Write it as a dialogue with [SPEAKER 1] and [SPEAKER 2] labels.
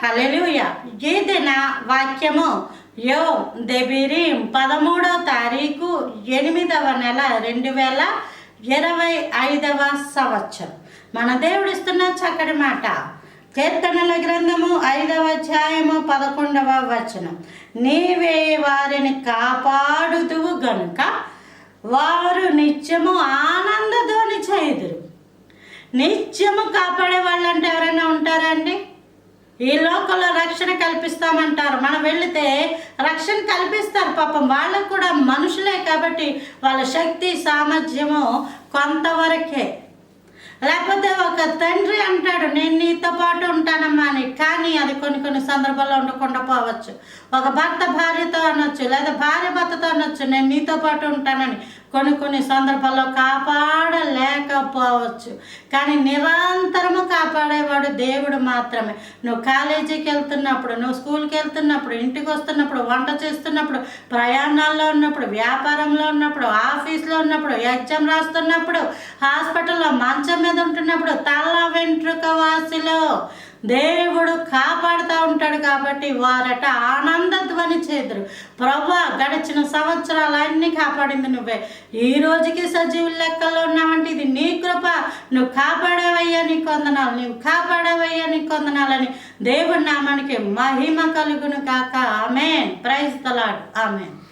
[SPEAKER 1] హల్లెలూయా. ఈ దిన వాక్యము దెబిరీం 13వ తారీఖు 8వ నెల 2025 సంవత్సరం. మన దేవుడు ఇస్తున్న చక్కటి మాట. కీర్తనల గ్రంథము 5వ అధ్యాయము 11వ వచనం. నీవే వారిని కాపాడుదువు గనుక వారు నిత్యము ఆనందధ్వని చేయుదురు. నిత్యము కాపాడే వాళ్ళు అంటే ఎవరైనా ఉంటారండి? ఈ లోకంలో రక్షణ కల్పిస్తామంటారు, మనం వెళితే రక్షణ కల్పిస్తారు. పాపం వాళ్ళకు కూడా మనుషులే కాబట్టి వాళ్ళ శక్తి సామర్థ్యము కొంతవరకే. లేకపోతే ఒక తండ్రి అంటాడు నేను నీతో పాటు ఉంటానమ్మా అని, కానీ అది కొన్ని సందర్భాల్లో ఉండకుండా పోవచ్చు. ఒక భర్త భార్యతో అనొచ్చు, లేదా భార్య భర్తతో అనొచ్చు నేను నీతో పాటు ఉంటానని. కొన్ని సందర్భాల్లో కాపాడలేకపోవచ్చు, కానీ నిరంతరము కాపాడేవాడు దేవుడు మాత్రమే. నువ్వు కాలేజీకి వెళ్తున్నప్పుడు, నువ్వు స్కూల్కి వెళ్తున్నప్పుడు, ఇంటికి వస్తున్నప్పుడు, వంట చేస్తున్నప్పుడు, ప్రయాణాల్లో ఉన్నప్పుడు, వ్యాపారంలో ఉన్నప్పుడు, ఆఫీస్లో ఉన్నప్పుడు, ఎగ్జామ్ రాస్తున్నప్పుడు, హాస్పిటల్లో మంచం మీద ఉంటున్నప్పుడు, తల వెంట్రుక వాసిలో దేవుడు కాపాడుతూ ఉంటాడు. కాబట్టి వారట ఆనందధ్వని చేదురు. ప్రభువా, గడిచిన సంవత్సరాలన్నీ కాపాడింది నువ్వే, ఈ రోజుకి సజీవుల లెక్కల్లో ఉన్నావంటే ఇది నీ కృప. నువ్వు కాపాడవయ్యా నీకు వందనాలు, నువ్వు కాపాడవయ్యా నీకు వందనాలని దేవుడి నామానికి మహిమ కలుగును కాక. Amen. Praise the Lord. Amen.